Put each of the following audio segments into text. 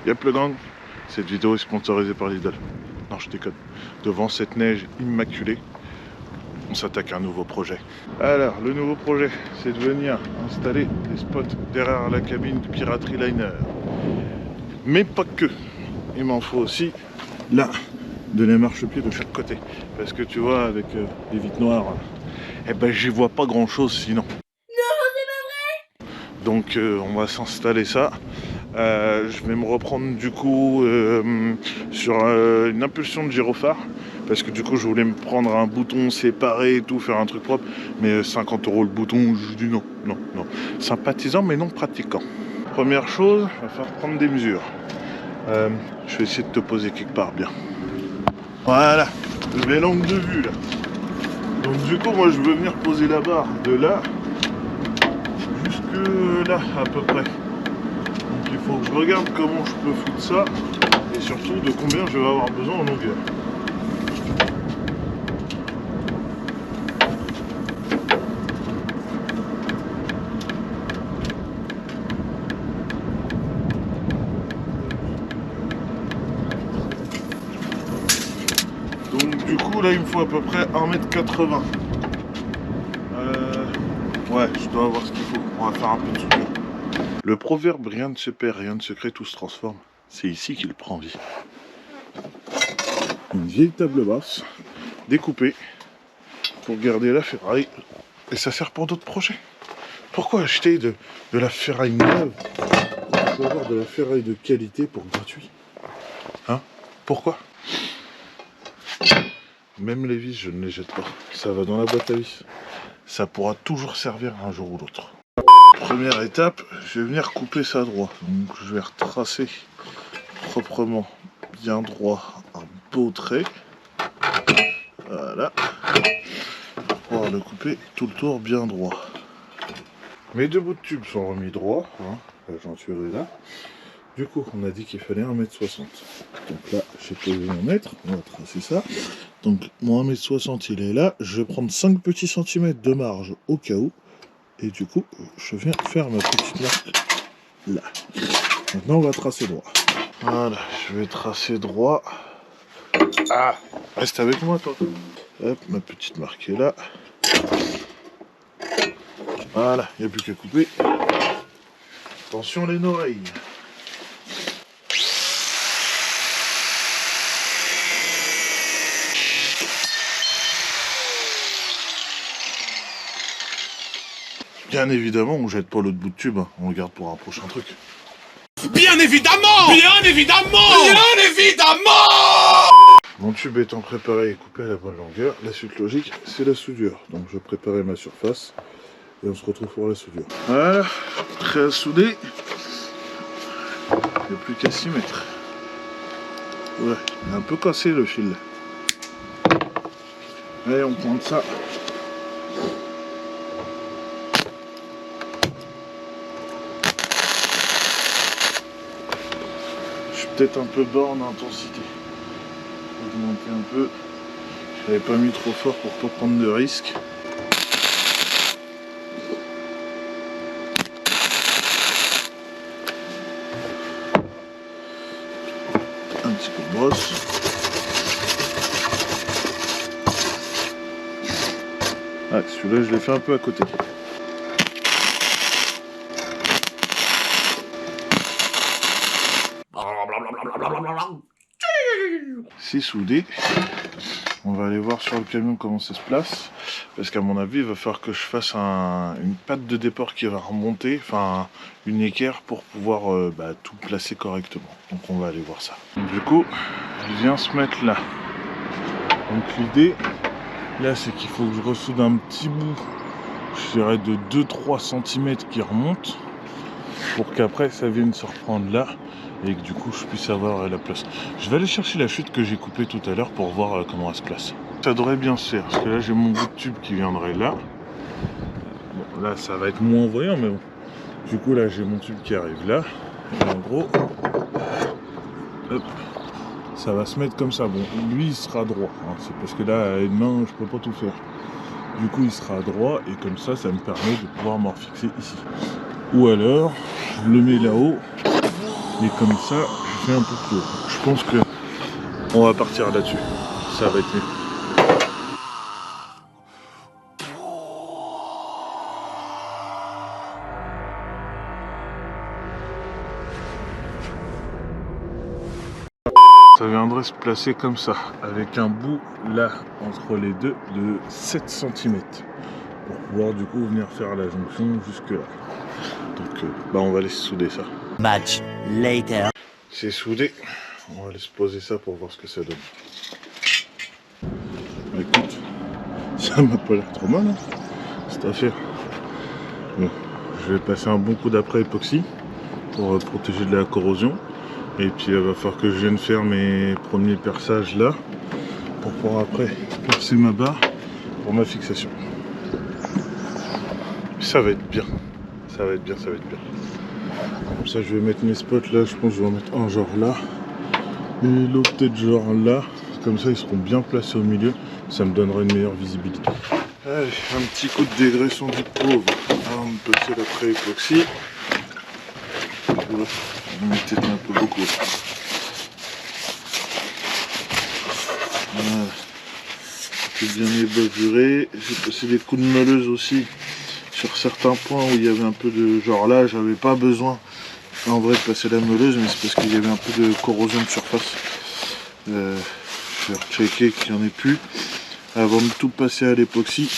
Yep le gang, cette vidéo est sponsorisée par Lidl. Non je déconne. Devant cette neige immaculée, on s'attaque à un nouveau projet. Alors le nouveau projet, c'est de venir installer des spots derrière la cabine du Piraterie Liner. Mais pas que. Il m'en faut aussi là, de les marchepieds de chaque côté. Parce que tu vois, avec les vitres noires, eh ben j'y vois pas grand chose sinon. Donc on va s'installer ça. Je vais me reprendre du coup sur une impulsion de gyrophare. Parce que du coup je voulais me prendre un bouton séparé et tout, faire un truc propre. Mais 50 € le bouton, je dis non. Sympathisant mais non pratiquant. Première chose, il va falloir prendre des mesures. Je vais essayer de te poser quelque part bien. Voilà, je mets l'angle de vue là. Donc du coup moi je veux venir poser la barre de là jusque là à peu près. Donc il faut que je regarde comment je peux foutre ça et surtout de combien je vais avoir besoin en longueur. Donc du coup là il me faut à peu près 1,80 m. Ouais, je dois avoir ce qu'il faut. On va faire un peu de soutien. Le proverbe rien ne se perd, rien ne se crée, tout se transforme. C'est ici qu'il prend vie. Une vieille table basse, découpée, pour garder la ferraille. Et ça sert pour d'autres projets. Pourquoi acheter de la ferraille neuve pour avoir de la ferraille de qualité pour gratuit? Hein? Pourquoi? Même les vis, je ne les jette pas. Ça va dans la boîte à vis. Ça pourra toujours servir un jour ou l'autre. Première étape, je vais venir couper ça droit. Donc je vais retracer proprement, bien droit, un beau trait. Voilà. Pour pouvoir le couper tout le tour bien droit. Mes deux bouts de tube sont remis droit. Hein. La jointure est là. Du coup, on a dit qu'il fallait 1,60 m. Donc là, j'ai posé mon mètre. On va tracer ça. Donc mon 1,60 m, il est là. Je vais prendre 5 petits centimètres de marge au cas où. Et du coup, je viens faire ma petite marque là. Maintenant, on va tracer droit. Voilà, je vais tracer droit. Ah, reste avec moi, toi. Hop, ma petite marque est là. Voilà, il n'y a plus qu'à couper. Attention les oreilles. Bien évidemment, on jette pas l'autre bout de tube, hein. On le garde pour un prochain truc. Bien évidemment! Bien évidemment! Bien évidemment! Mon tube étant préparé et coupé à la bonne longueur, la suite logique, c'est la soudure. Donc je vais préparer ma surface et on se retrouve pour la soudure. Voilà, prêt à souder. Il n'y a plus qu'à s'y mettre. Ouais, il est un peu cassé le fil. Allez, on pointe ça. Peut-être un peu bas en intensité. Augmenter un peu. Je l'avais pas mis trop fort pour pas prendre de risques. Un petit coup de brosse. Ah, celui-là je l'ai fait un peu à côté. C'est soudé. On va aller voir sur le camion comment ça se place. Parce qu'à mon avis, il va falloir que je fasse une patte de déport qui va remonter. Enfin, une équerre pour pouvoir tout placer correctement. Donc on va aller voir ça. Donc, du coup, il vient se mettre là. Donc l'idée, là, c'est qu'il faut que je ressoude un petit bout. Je dirais de 2-3 cm qui remonte. Pour qu'après, ça vienne se reprendre là. Et que du coup je puisse avoir la place. Je vais aller chercher la chute que j'ai coupée tout à l'heure pour voir comment elle se place. Ça devrait bien se faire, parce que là j'ai mon bout de tube qui viendrait là. Bon, là ça va être moins voyant, mais bon. Du coup là j'ai mon tube qui arrive là. Et en gros, hop, ça va se mettre comme ça. Bon, lui il sera droit, hein. C'est parce que là à une main je peux pas tout faire. Du coup il sera droit et comme ça, ça me permet de pouvoir me refixer ici. Ou alors, je le mets là-haut. Et comme ça, je fait un peu plus haut. Je pense que on va partir là-dessus. Ça va être mieux. Ça viendrait se placer comme ça, avec un bout là, entre les deux, de 7 cm. Pour pouvoir du coup venir faire la jonction jusque là. Donc on va laisser souder ça. Much later. C'est soudé. On va laisser poser ça pour voir ce que ça donne. Bah, écoute, ça m'a pas l'air trop mal, hein, cette affaire. Bon, je vais passer un bon coup d'après époxy pour protéger de la corrosion. Et puis il va falloir que je vienne faire mes premiers perçages là pour pouvoir après percer ma barre pour ma fixation. Ça va être bien. Ça va être bien, ça va être bien. Comme ça je vais mettre mes spots là, je pense que je vais en mettre un genre là. Et l'autre peut-être genre là. Comme ça ils seront bien placés au milieu. Ça me donnera une meilleure visibilité. Allez, un petit coup de dégraissant du pauvre avant de passer l'après-époxy. J'en ai peut-être un peu beaucoup. Voilà. J'ai bien ébavuré. J'ai passé des coups de meuleuse aussi sur certains points où il y avait un peu de... Genre là, j'avais pas besoin en vrai de passer la meuleuse, mais c'est parce qu'il y avait un peu de corrosion de surface. Je vais rechecker qu'il n'y en ait plus avant de tout passer à l'époxy.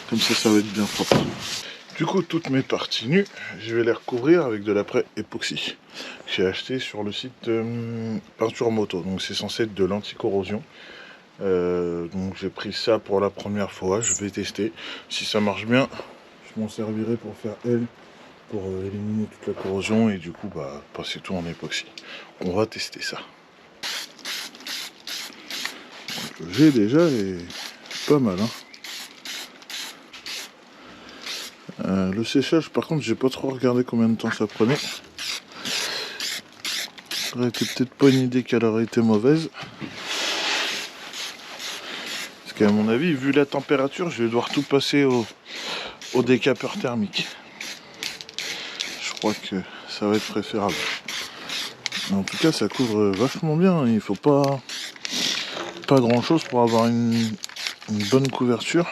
Comme ça, ça va être bien propre. Du coup, toutes mes parties nues, je vais les recouvrir avec de l'après-époxy. J'ai acheté sur le site Peinture Moto, donc c'est censé être de l'anti-corrosion. Donc j'ai pris ça pour la première fois, je vais tester. Si ça marche bien, je m'en servirai pour faire L, pour éliminer toute la corrosion et du coup passer tout en époxy. On va tester ça. Donc, j'ai déjà et pas mal, hein. Le séchage par contre j'ai pas trop regardé combien de temps ça prenait. Ça aurait été peut-être pas une idée qu'elle aurait été mauvaise. Parce qu'à mon avis, vu la température, je vais devoir tout passer au décapeur thermique. Je crois que ça va être préférable. Mais en tout cas ça couvre vachement bien, il faut pas grand chose pour avoir une bonne couverture.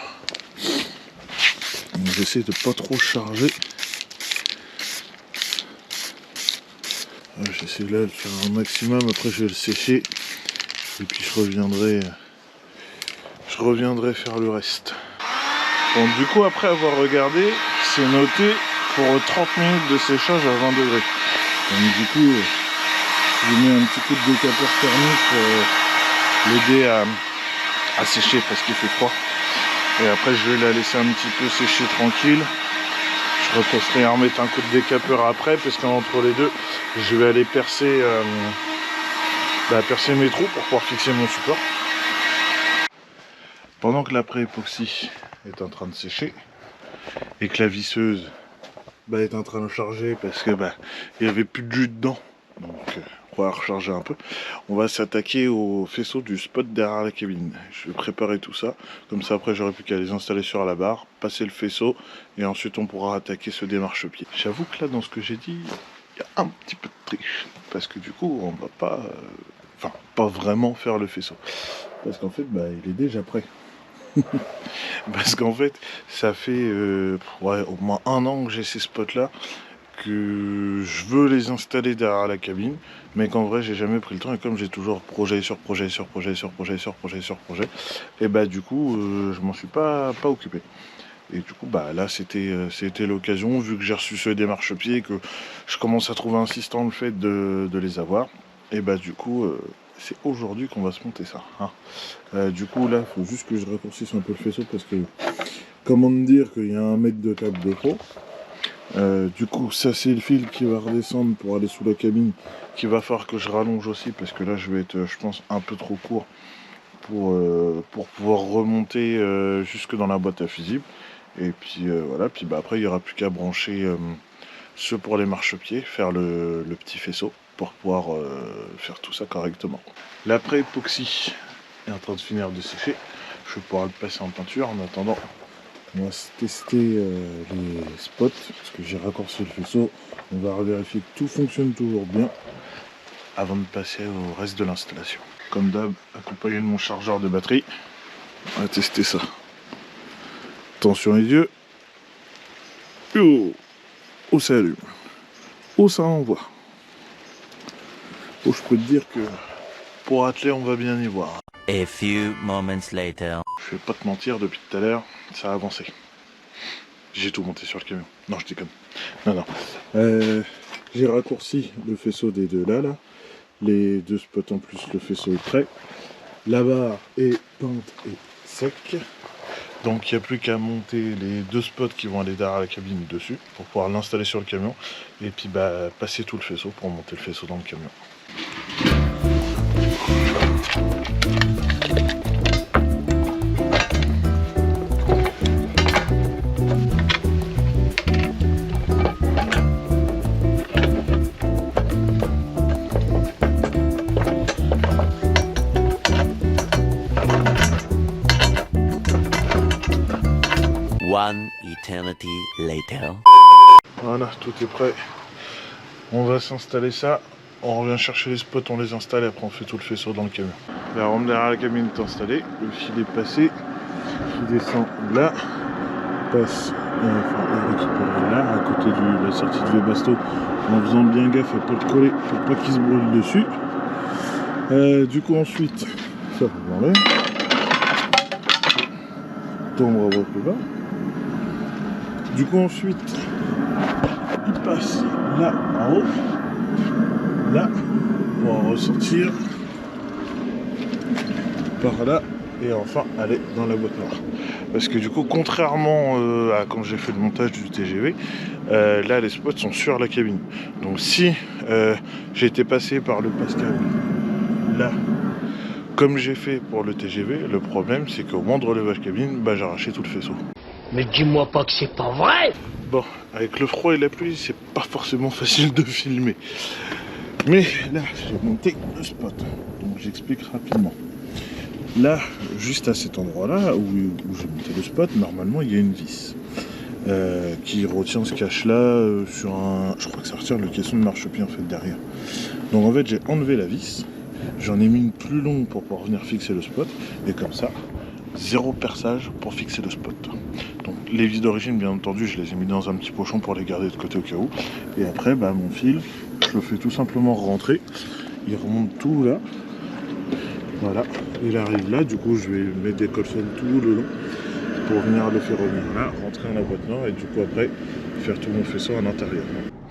J'essaie de pas trop charger. J'essaie là de faire un maximum, après je vais le sécher et puis je reviendrai faire le reste. Bon, du coup après avoir regardé, c'est noté pour 30 minutes de séchage à 20 degrés. Donc du coup je mets un petit coup de décapeur thermique pour l'aider à sécher parce qu'il fait froid. Et après je vais la laisser un petit peu sécher tranquille. Je repasserai à remettre un coup de décapeur après parce qu'entre les deux je vais aller percer mes trous pour pouvoir fixer mon support. Pendant que l'après-époxy est en train de sécher et que la visseuse est en train de charger parce que il n'y avait plus de jus dedans, donc on va recharger un peu. On va s'attaquer au faisceau du spot derrière la cabine. Je vais préparer tout ça, comme ça après j'aurai plus qu'à les installer sur la barre, passer le faisceau et ensuite on pourra attaquer ce démarche-pied. J'avoue que là dans ce que j'ai dit, il y a un petit peu de triche parce que du coup on va pas vraiment faire le faisceau parce qu'en fait il est déjà prêt. Parce qu'en fait ça fait au moins 1 an que j'ai ces spots là, que je veux les installer derrière la cabine, mais qu'en vrai j'ai jamais pris le temps, et comme j'ai toujours projet sur projet sur projet sur projet sur projet sur projet, et du coup je m'en suis pas occupé. Et du coup là c'était l'occasion, vu que j'ai reçu ce démarche-pied et que je commence à trouver insistant le fait de les avoir, et du coup c'est aujourd'hui qu'on va se monter ça, hein. Du coup là il faut juste que je raccourcisse un peu le faisceau parce que comment me dire qu'il y a 1 mètre de câble de trop. Du coup ça c'est le fil qui va redescendre pour aller sous la cabine, qu'il va falloir que je rallonge aussi parce que là je vais être je pense un peu trop court pour pouvoir remonter jusque dans la boîte à fusibles. Et puis voilà, puis après il n'y aura plus qu'à brancher ceux pour les marchepieds, faire le petit faisceau pour pouvoir faire tout ça correctement. L'après-époxy est en train de finir de sécher, je vais pouvoir le passer en peinture. En attendant, on va tester les spots parce que j'ai raccourci le faisceau. On va vérifier que tout fonctionne toujours bien. avant de passer au reste de l'installation. Comme d'hab, accompagné de mon chargeur de batterie, on va tester ça. Attention les yeux. Oh, ça allume. Oh, ça envoie. Oh, je peux te dire que pour atteler, on va bien y voir. A few moments later. Je vais pas te mentir, depuis tout à l'heure, ça a avancé. J'ai tout monté sur le camion. Non, je déconne. Non. J'ai raccourci le faisceau des deux là. Les deux spots en plus, le faisceau est prêt. La barre est peinte et sec. Donc il n'y a plus qu'à monter les deux spots qui vont aller derrière la cabine dessus pour pouvoir l'installer sur le camion. Et puis passer tout le faisceau pour monter le faisceau dans le camion. One eternity later. Voilà, tout est prêt. On va s'installer ça. On revient chercher les spots, on les installe et après on fait tout le faisceau dans le camion. La rampe derrière la cabine est installée. Le fil est passé. Il descend là. Passe récupérer là, à côté de la sortie de Webasto. En faisant bien gaffe à ne pas le coller pour pas qu'il se brûle dessus. Du coup ensuite, ça on l'enlève. Tombe plus bas. Du coup ensuite, il passe là en haut, là, pour ressortir par là et enfin aller dans la boîte noire. Parce que du coup, contrairement à quand j'ai fait le montage du TGV, là les spots sont sur la cabine. Donc si j'ai été passé par le Pascal là, comme j'ai fait pour le TGV, le problème c'est qu'au moindre relevage cabine, j'ai arraché tout le faisceau. Mais dis-moi pas que c'est pas vrai! Bon, avec le froid et la pluie, c'est pas forcément facile de filmer. Mais là, j'ai monté le spot. Donc j'explique rapidement. Là, juste à cet endroit-là, où j'ai monté le spot, normalement il y a une vis qui retient ce cache-là sur un... Je crois que ça retient le caisson de marchepied en fait derrière. Donc en fait, j'ai enlevé la vis. J'en ai mis une plus longue pour pouvoir venir fixer le spot. Et comme ça, zéro perçage pour fixer le spot. Donc les vis d'origine, bien entendu, je les ai mis dans un petit pochon pour les garder de côté au cas où. Et après, mon fil, je le fais tout simplement rentrer. Il remonte tout là. Voilà. Il arrive là. Du coup, je vais mettre des colsons tout le long pour venir le faire revenir là, rentrer dans la boîte noire et du coup après faire tout mon faisceau à l'intérieur.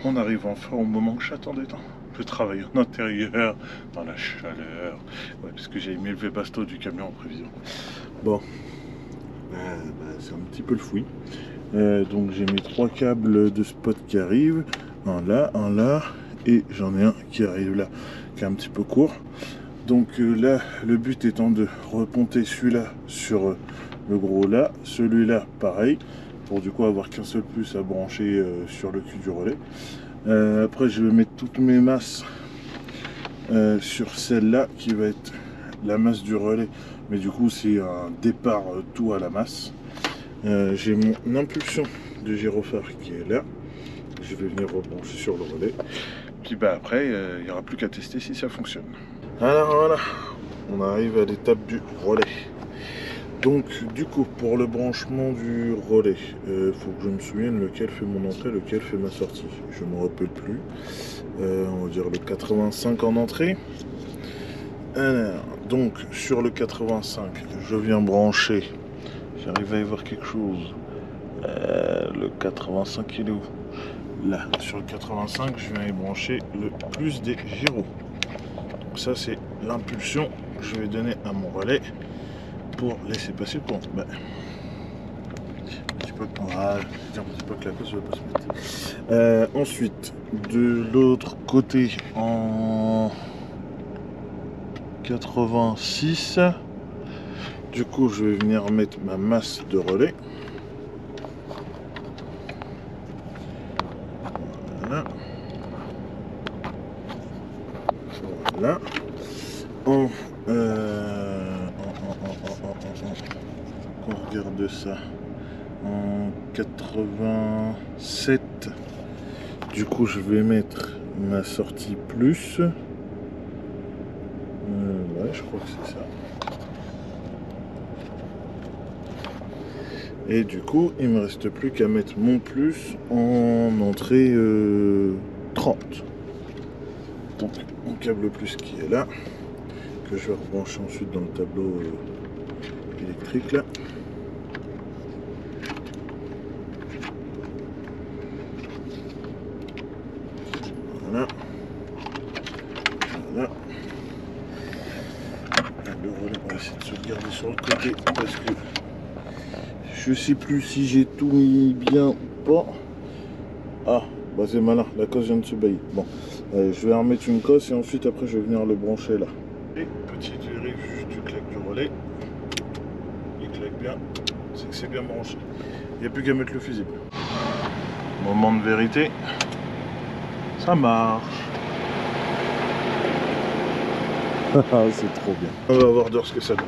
On arrive enfin au moment que j'attendais tant. Je travaille en intérieur, dans la chaleur. Ouais, parce que j'ai mis le Webasto du camion en prévision. Bon, c'est un petit peu le fouillis. Donc j'ai mes 3 câbles de spot qui arrivent. Un là, et j'en ai un qui arrive là, qui est un petit peu court. Donc là, le but étant de reponter celui-là sur le gros là, celui-là pareil, pour du coup avoir qu'un seul plus à brancher sur le cul du relais. Après je vais mettre toutes mes masses sur celle-là qui va être la masse du relais, mais du coup c'est un départ tout à la masse. J'ai mon impulsion de gyrophare qui est là, je vais venir rebrancher sur le relais, puis après il n'y aura plus qu'à tester si ça fonctionne. Alors voilà, on arrive à l'étape du relais. Donc du coup pour le branchement du relais, faut que je me souvienne lequel fait mon entrée, lequel fait ma sortie. Je ne me rappelle plus. On va dire le 85 en entrée. Alors, donc sur le 85, je viens brancher. J'arrive à y voir quelque chose. Le 85 il est où? Là, sur le 85, je viens y brancher le plus des gyros. Donc ça c'est l'impulsion que je vais donner à mon relais pour laisser passer le courant. Un petit peu que la cause ne va pas se mettre. Ensuite, de l'autre côté, en 86, du coup, je vais venir mettre ma masse de relais. Voilà. Voilà. On regarde ça en 87, du coup je vais mettre ma sortie plus je crois que c'est ça. Et du coup, il me reste plus qu'à mettre mon plus en entrée 30. Donc, mon câble plus qui est là, que je vais rebrancher ensuite dans le tableau électrique là. Voilà. Voilà. Le relais, on va essayer de se le garder sur le côté parce que je sais plus si j'ai tout mis bien ou pas. Ah, bah c'est malin, la cosse vient de se bailler. Bon, allez, je vais remettre une cosse et ensuite après je vais venir le brancher là. Et petite vérif du claque du relais. Il claque bien, c'est que c'est bien branché. Il n'y a plus qu'à mettre le fusible. Moment de vérité. Ça marche. C'est trop bien. On va voir d'heure ce que ça donne.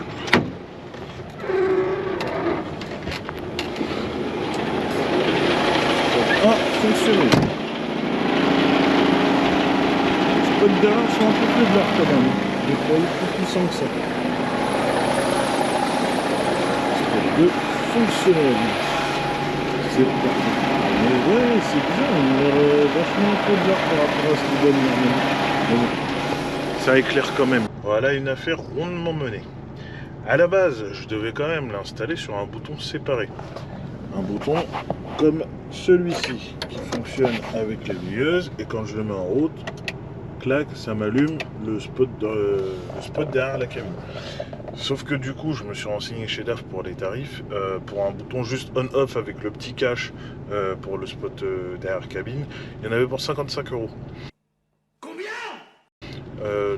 Ah, fonctionné. Les spots derrière sont un peu plus blancs quand même. Je croyais plus puissant que ça. Spot 2 fonctionnel. C'est parti. Mais ouais, c'est bien, il a vachement un peu de blanc par rapport à ce qu'il donne normalement. Ça éclaire quand même. Voilà une affaire rondement menée. À la base, je devais quand même l'installer sur un bouton séparé. Un bouton comme celui-ci qui fonctionne avec la veilleuse et quand je le mets en route, clac, ça m'allume le spot derrière la cabine. Sauf que du coup, je me suis renseigné chez DAF pour les tarifs. Pour un bouton juste on-off avec le petit cache pour le spot derrière cabine, il y en avait pour 55 €.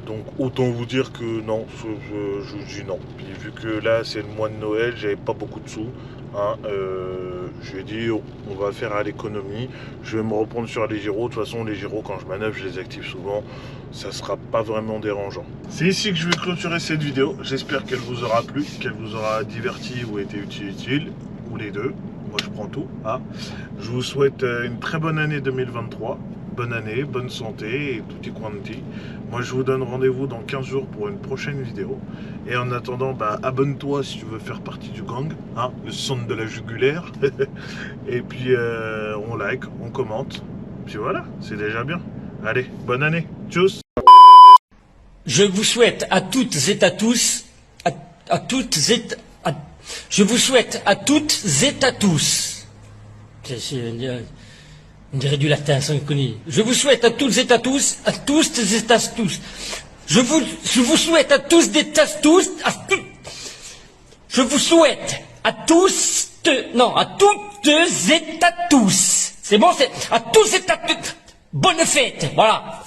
Donc autant vous dire que non, je dis non. Puis vu que là c'est le mois de Noël, j'avais pas beaucoup de sous. Hein, je lui ai dit on va faire à l'économie. Je vais me reprendre sur les gyros. De toute façon les gyros quand je manœuvre je les active souvent. Ça sera pas vraiment dérangeant. C'est ici que je vais clôturer cette vidéo. J'espère qu'elle vous aura plu, qu'elle vous aura diverti ou été utile. Ou les deux. Moi je prends tout. Hein. Je vous souhaite une très bonne année 2023. Bonne année, bonne santé et tutti quanti. Moi je vous donne rendez-vous dans 15 jours pour une prochaine vidéo. Et en attendant, bah, abonne-toi si tu veux faire partie du gang, hein, le son de la jugulaire. Et puis on like, on commente. Puis voilà, c'est déjà bien. Allez, bonne année. Tchuss. Je vous souhaite à toutes et à tous, je vous souhaite à toutes et à tous. On dirait du latin sans connu. Je vous souhaite à toutes et à tous, et à tous. Je vous souhaite à tous et à tous, je vous souhaite à tous, non, à toutes et à tous. C'est bon, c'est à tous et à toutes. Bonne fête, voilà.